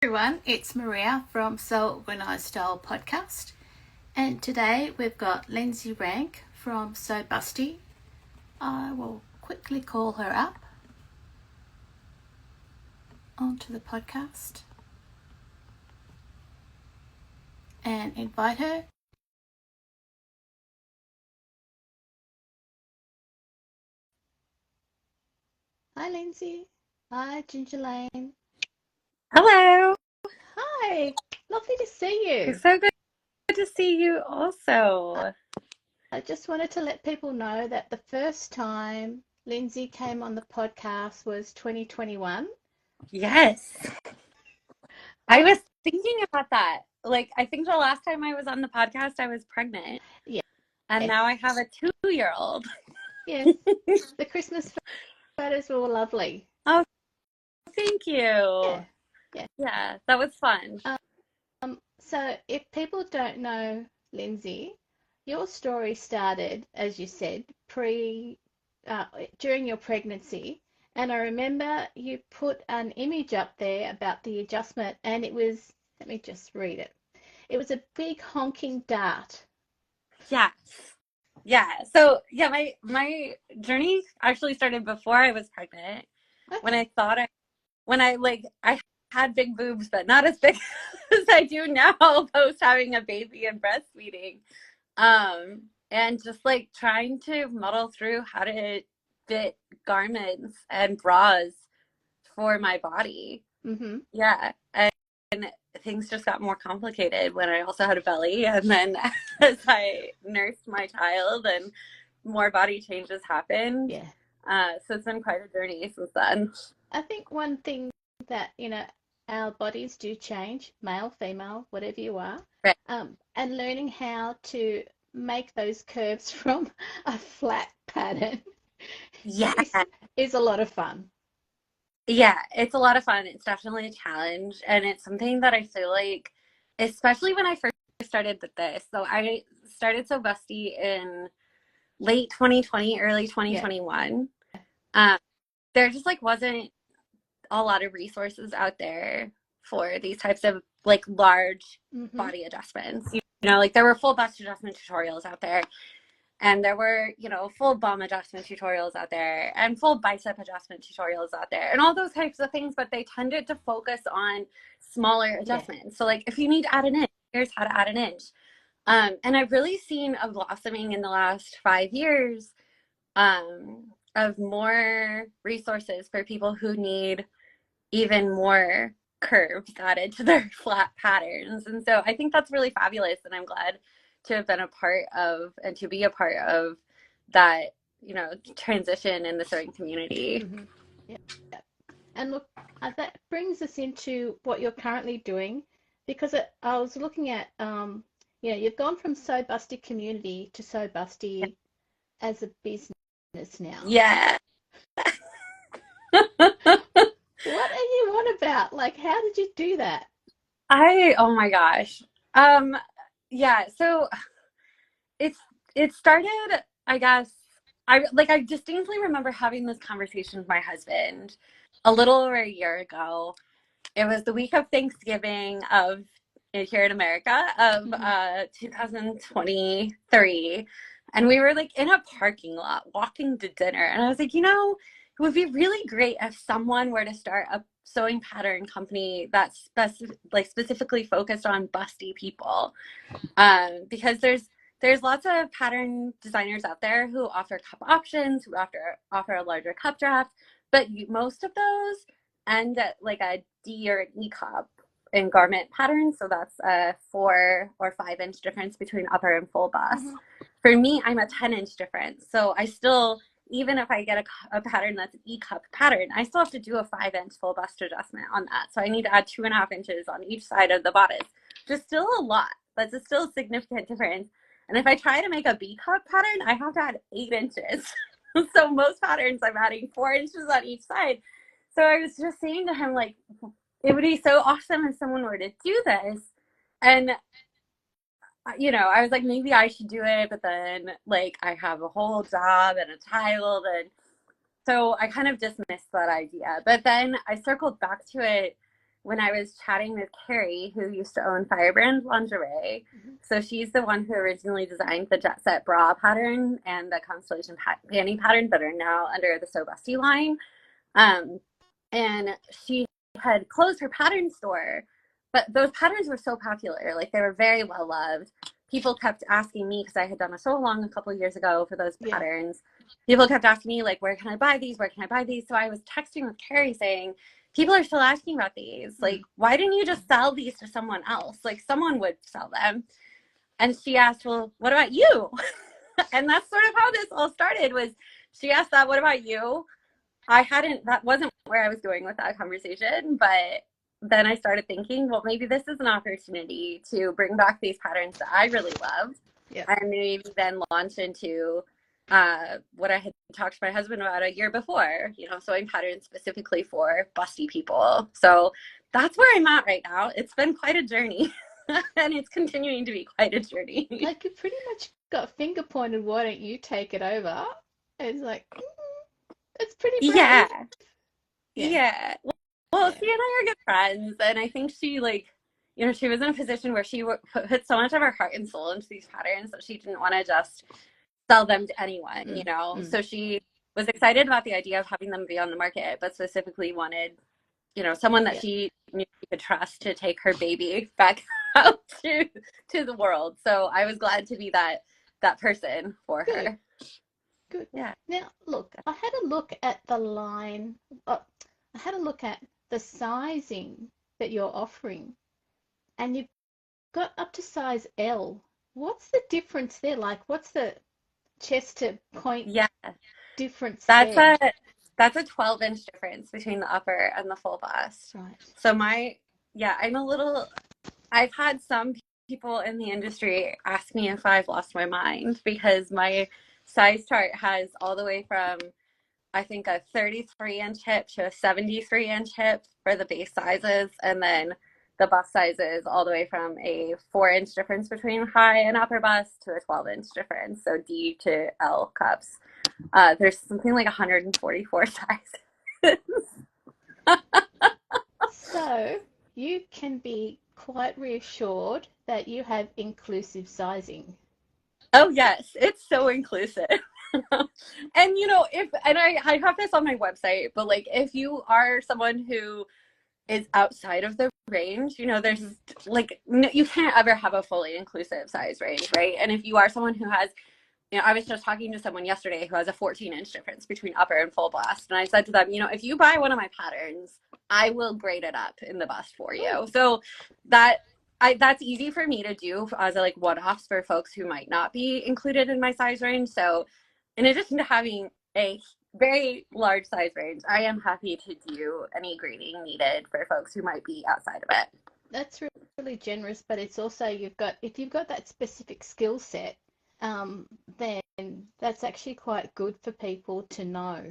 Everyone, it's Maria from Sew Style podcast, and today we've got Lindsie Rank from Sew Busty. I will quickly call her up onto the podcast and invite her. Hi Lindsie. Hi Ginger Lane. Hello. Hi, lovely to see you. It's so good to see you also. I just wanted to let people know that the first time Lindsie came on the podcast was 2021. Yes. I was thinking about that. I think the last time I was on the podcast, I was pregnant. Yes. And now I have a 2-year-old. Yes. The Christmas photos were lovely. Oh, thank you. Yeah, that was fun. So if people don't know Lindsie, your story started, as you said, during your pregnancy, and I remember you put an image up there about the adjustment, and it was, let me just read it. It was a big honking dart. Yes. Yeah. So my journey actually started before I was pregnant. Okay. When I had big boobs, but not as big as I do now post having a baby and breastfeeding. And just trying to muddle through how to fit garments and bras for my body. Mm-hmm. Yeah. And things just got more complicated when I also had a belly. And then as I nursed my child and more body changes happened. Yeah. So it's been quite a journey since then. I think one thing that, our bodies do change, male, female, whatever you are, Right. and learning how to make those curves from a flat pattern Yeah. is a lot of fun. Yeah, it's a lot of fun. It's definitely a challenge. And it's something that I feel like, especially when I first started with this. So I started Sew Busty in late 2020, early 2021. Yeah. There just wasn't a lot of resources out there for these types of large body adjustments. There were full bust adjustment tutorials out there. And there were, full bum adjustment tutorials out there and full bicep adjustment tutorials out there and all those types of things, but they tended to focus on smaller adjustments. Yeah. So if you need to add an inch, here's how to add an inch. And I've really seen a blossoming in the last 5 years of more resources for people who need even more curves added to their flat patterns. And so I think that's really fabulous. And I'm glad to have been a part of and to be a part of that, transition in the sewing community. Mm-hmm. Yeah. And look, that brings us into what you're currently doing, because I was looking at, you've gone from Sew Busty Community to Sew Busty as a business now. Yeah. What are you on about? How did you do that? Oh my gosh. Yeah, so it started, I guess, I distinctly remember having this conversation with my husband a little over a year ago. It was the week of Thanksgiving of here in America of 2023. And we were in a parking lot walking to dinner. And I was like, it would be really great if someone were to start a sewing pattern company that's specifically focused on busty people. Because there's lots of pattern designers out there who offer cup options, who offer a larger cup draft, but most of those end at a D or an E cup in garment patterns. So that's a 4 or 5 inch difference between upper and full bust. For me, I'm a 10-inch difference. So I still, even if I get a pattern that's an E cup pattern, I still have to do a 5-inch full bust adjustment on that. So I need to add 2.5 inches on each side of the bodice, which is still a lot, but it's still a significant difference. And if I try to make a B cup pattern, I have to add 8 inches. So most patterns, I'm adding 4 inches on each side. So I was just saying to him, it would be so awesome if someone were to do this. And, I was like, maybe I should do it. But then, I have a whole job and a child. And so I kind of dismissed that idea. But then I circled back to it when I was chatting with Carrie, who used to own Firebrand Lingerie. Mhm. So she's the one who originally designed the Jet Set bra pattern and the Constellation panty pattern that are now under the Sew Busty line. Um, and she had closed her pattern store, but those patterns were so popular. Like they were very well loved. People kept asking me, because I had done a sew along a couple of years ago for those Yeah. patterns. People kept asking me, like, where can I buy these? Where can I buy these? So I was texting with Carrie saying, people are still asking about these. Like, why didn't you just sell these to someone else? Like, someone would sell them. And she asked, well, what about you? And that's sort of how this all started, was she asked that, what about you? That wasn't where I was going with that conversation, but then I started thinking, well, maybe this is an opportunity to bring back these patterns that I really loved. Yeah. And maybe then launch into what I had talked to my husband about a year before, sewing patterns specifically for busty people. So that's where I'm at right now. It's been quite a journey. And it's continuing to be quite a journey. Like you pretty much got finger pointed, why don't you take it over? It's like, it's pretty brave. Yeah. Yeah. Yeah. Well, Yeah. she and I are good friends, and I think she she was in a position where she put so much of her heart and soul into these patterns that she didn't want to just sell them to anyone, So she was excited about the idea of having them be on the market, but specifically wanted, someone that Yeah. she knew she could trust to take her baby back out to the world. So I was glad to be that person for Good. her. Good. Yeah. Now, look, I had a look at the line. I had a look at the sizing that you're offering, and you've got up to size L. What's the difference there? Like, what's the chest to point Yeah. difference That's there? a 12-inch difference between the upper and the full bust. Right. So I've had some people in the industry ask me if I've lost my mind, because my size chart has all the way from, I think, a 33-inch hip to a 73-inch hip for the base sizes, and then the bust sizes all the way from a 4-inch difference between high and upper bust to a 12-inch difference, so D to L cups. There's something like 144 sizes. So you can be quite reassured that you have inclusive sizing. Oh yes, it's so inclusive. And I have this on my website, but like if you are someone who is outside of the range, there's like you can't ever have a fully inclusive size range, right? And if you are someone who has, I was just talking to someone yesterday who has a 14-inch difference between upper and full bust, and I said to them, if you buy one of my patterns, I will grade it up in the bust for you. So that's easy for me to do as a like one-offs for folks who might not be included in my size range. So in addition to having a very large size range, I am happy to do any grading needed for folks who might be outside of it. That's really generous, but it's also if you've got that specific skill set, then that's actually quite good for people to know.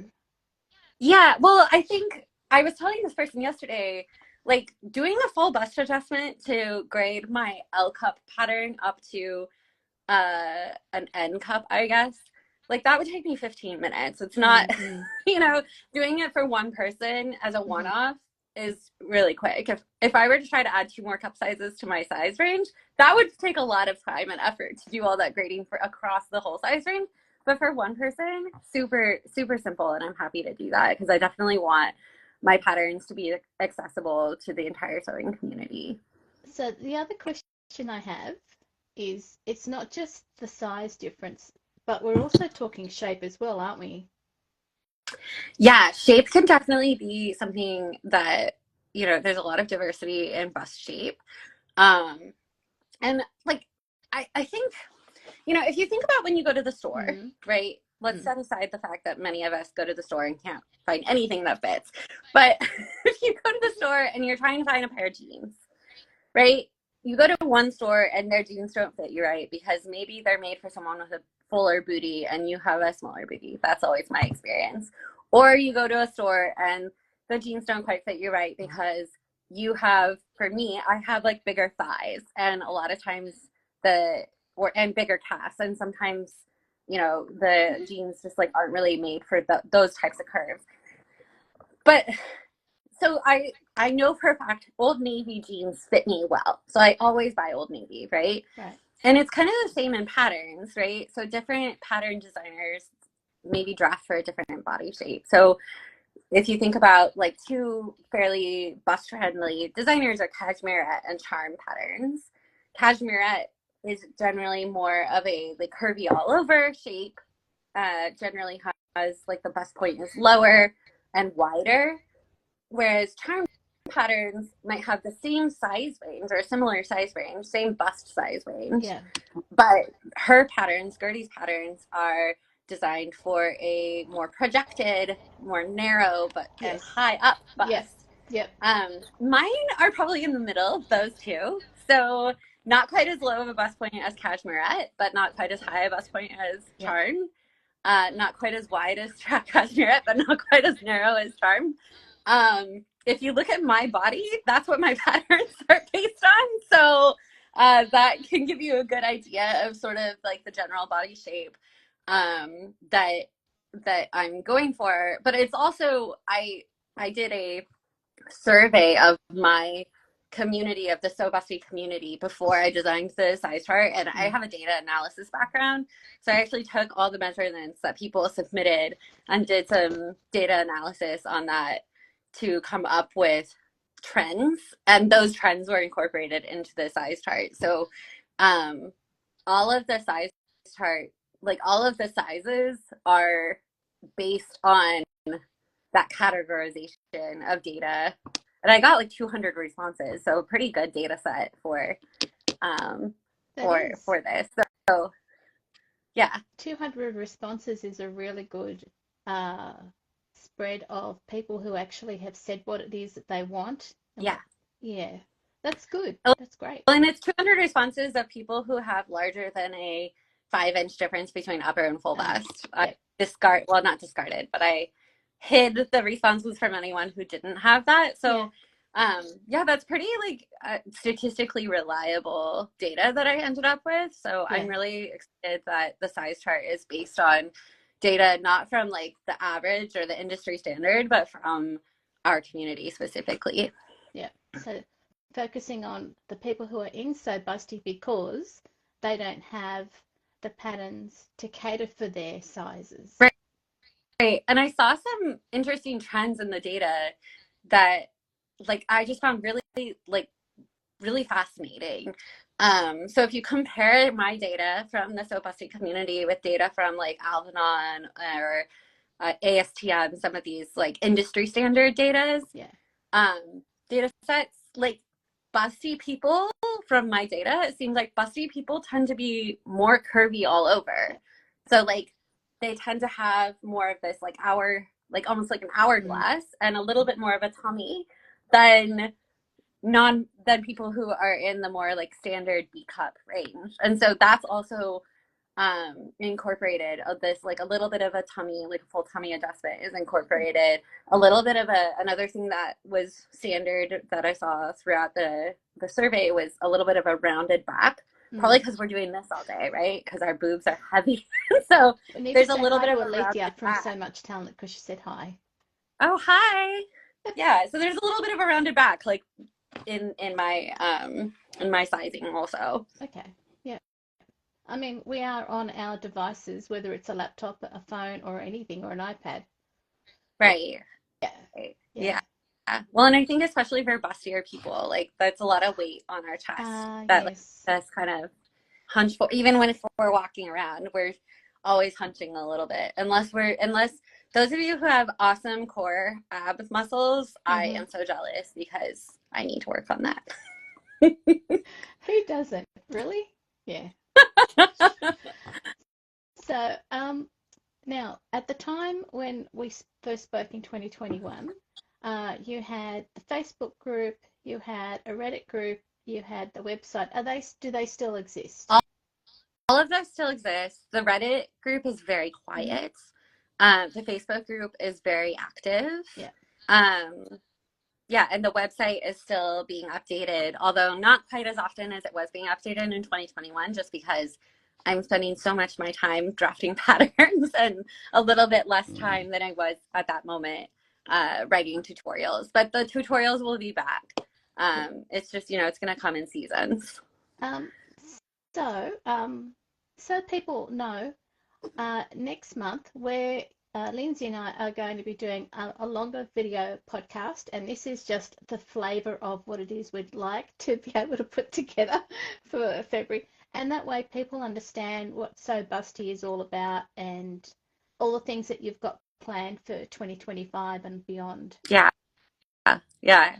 Yeah, well, I think I was telling this person yesterday, like doing a full bust adjustment to grade my L cup pattern up to an N cup, I guess. Like that would take me 15 minutes. It's not, Mm-hmm. doing it for one person as a Mm-hmm. one-off is really quick. If I were to try to add 2 more cup sizes to my size range, that would take a lot of time and effort to do all that grading for across the whole size range. But for one person, super, super simple. And I'm happy to do that because I definitely want my patterns to be accessible to the entire sewing community. So the other question I have is it's not just the size difference, but we're also talking shape as well, aren't we? Yeah, shape can definitely be something that, there's a lot of diversity in bust shape. Um, and like, I think, if you think about when you go to the store, Mm. right? Let's Mm. set aside the fact that many of us go to the store and can't find anything that fits. But if you go to the store and you're trying to find a pair of jeans, right? You go to one store and their jeans don't fit you right because maybe they're made for someone with a fuller booty and you have a smaller booty. That's always my experience. Or you go to a store and the jeans don't quite fit you right because for me, I have like bigger thighs and a lot of times and bigger calves, and sometimes the jeans just like aren't really made for those types of curves. But so I I know for a fact Old Navy jeans fit me well. So I always buy Old Navy, right? Right. And it's kind of the same in patterns, right? So different pattern designers maybe draft for a different body shape. So if you think about like two fairly bust friendly designers are Cashmerette and Charm Patterns. Cashmerette is generally more of a like curvy all over shape. Generally has like the bust point is lower and wider, whereas Charm Patterns might have the same size range or similar size range, same bust size range. Yeah. But her patterns, Gertie's patterns, are designed for a more projected, more narrow, but Yes. and high up bust. Yep. Yep. Mine are probably in the middle of those two. So not quite as low of a bust point as Cashmerette, but not quite as high a bust point as Charm. Not quite as wide as Cashmerette, but not quite as narrow as Charm. If you look at my body, that's what my patterns are based on. So that can give you a good idea of sort of like the general body shape that I'm going for. But it's also I did a survey of my community, of the Sew Busty community, before I designed the size chart, and I have a data analysis background, so I actually took all the measurements that people submitted and did some data analysis on that to come up with trends, and those trends were incorporated into the size chart. So all of the size chart, like all of the sizes are based on that categorization of data, and I got like 200 responses, so a pretty good data set for this. So yeah, 200 responses is a really good spread of people who actually have said what it is that they want. Yeah, that's good. That's great. Well, and it's 200 responses of people who have larger than a 5-inch difference between upper and full bust. Yep. Not discarded, but I hid the responses from anyone who didn't have that. So that's pretty like statistically reliable data that I ended up with. So I'm really excited that the size chart is based on data not from like the average or the industry standard, but from our community specifically. Yeah. So focusing on the people who are in Sew Busty because they don't have the patterns to cater for their sizes. Right. And I saw some interesting trends in the data that like I just found really fascinating. So if you compare my data from the Sew Busty community with data from like Alvanon or ASTM, some of these like industry standard data sets, like busty people from my data, it seems like busty people tend to be more curvy all over. So like they tend to have more of this like almost like an hourglass and a little bit more of a tummy than people who are in the more like standard B cup range. And so that's also incorporated this like a little bit of a tummy, like a full tummy adjustment is incorporated. A little bit of another thing that was standard that I saw throughout the survey was a little bit of a rounded back. Probably because we're doing this all day, right? Because our boobs are heavy. So there's a little bit of a rounded from back. So much talent because she said hi. Oh, hi. Yeah, so there's a little bit of a rounded back, like in my sizing also. Okay. Yeah. I mean, we are on our devices, whether it's a laptop, a phone, or anything, or an iPad. Right. Yeah. Right. Yeah. Well, and I think especially for bustier people, like that's a lot of weight on our chest. That's kind of hunchful. Even when we're walking around, we're always hunching a little bit. Unless those of you who have awesome core ab muscles, I am so jealous because I need to work on that. Who doesn't? Really? Yeah. So, now at the time when we first spoke in 2021, you had the Facebook group, you had a Reddit group, you had the website. Do they still exist? All of those still exist. The Reddit group is very quiet. The Facebook group is very active. And the website is still being updated, although not quite as often as it was being updated in 2021, just because I'm spending so much of my time drafting patterns and a little bit less time than I was at that moment writing tutorials, but the tutorials will be back. It's just, it's going to come in seasons. Um, so people know, next month where Lindsie and I are going to be doing a longer video podcast, and this is just the flavor of what it is we'd like to be able to put together for February. And that way people understand what Sew Busty is all about and all the things that you've got planned for 2025 and beyond. Yeah. Yeah. Yeah.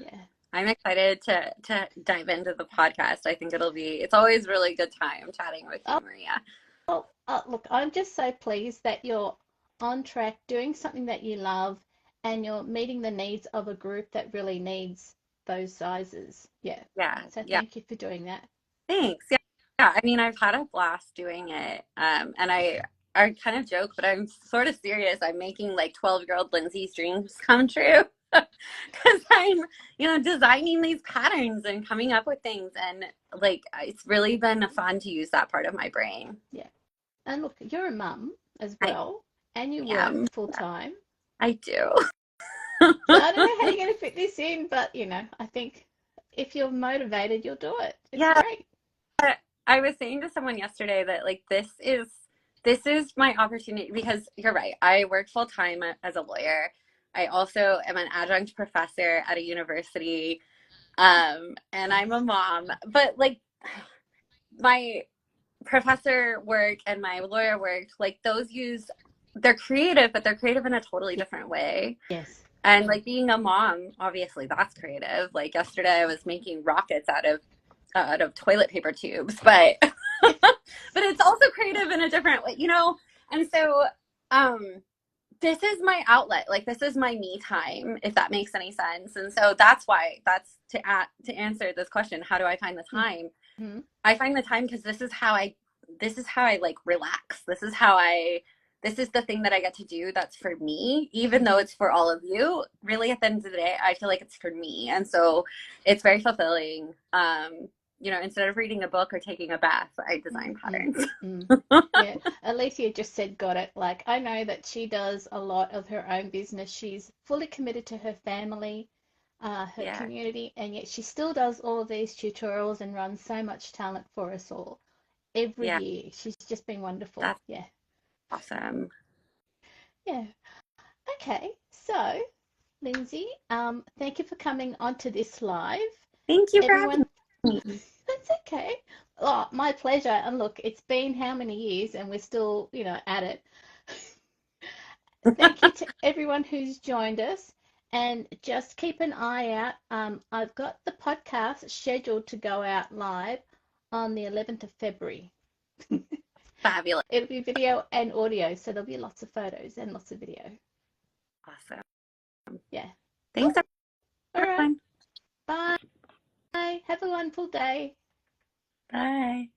I'm excited to dive into the podcast. I think it's always really good time chatting with you, Oh, Maria. look, I'm just so pleased that you're on track doing something that you love and you're meeting the needs of a group that really needs those sizes. Yeah. Yeah. So Yeah. thank you for doing that. Thanks. Yeah. Yeah. I mean, I've had a blast doing it. And I kind of joke, but I'm sort of serious. I'm making like 12-year-old Lindsay's dreams come true. Because I'm, designing these patterns and coming up with things. And like, it's really been fun to use that part of my brain. Yeah. And look, you're a mum as I well, and you work am. full time. I do. So I don't know how you're going to fit this in, but I think if you're motivated, you'll do it. It's Yeah. great. I was saying to someone yesterday that like this is my opportunity, because you're right. I work full time as a lawyer. I also am an adjunct professor at a university. And I'm a mom. But like my professor work and my lawyer work, like they're creative, but they're creative in a totally different way. Yes. And like being a mom, obviously that's creative. Like yesterday I was making rockets out of toilet paper tubes, but but it's also creative in a different way, And so this is my outlet. Like this is my me time, if that makes any sense. And so that's to answer this question, how do I find the time? Mm-hmm. I find the time because this is how I like relax. This is the thing that I get to do that's for me, even though it's for all of you. Really, at the end of the day, I feel like it's for me. And so it's very fulfilling. Instead of reading a book or taking a bath, I design patterns. Yeah, Alicia just said got it. Like, I know that she does a lot of her own business. She's fully committed to her family, her Yeah. community, and yet she still does all of these tutorials and runs so much talent for us all every Yeah. year. She's just been wonderful. That's Yeah. awesome. Yeah. Okay. So, Lindsie, thank you for coming onto this live. Thank you for having Everyone, me. that's okay. Oh, my pleasure. And look, it's been how many years and we're still, at it. Thank you to everyone who's joined us. And just keep an eye out. I've got the podcast scheduled to go out live on the 11th of February. Fabulous. It'll be video and audio, so there'll be lots of photos and lots of video. Awesome. Yeah. Thanks, All right. everyone. Bye. Have a wonderful day. Bye.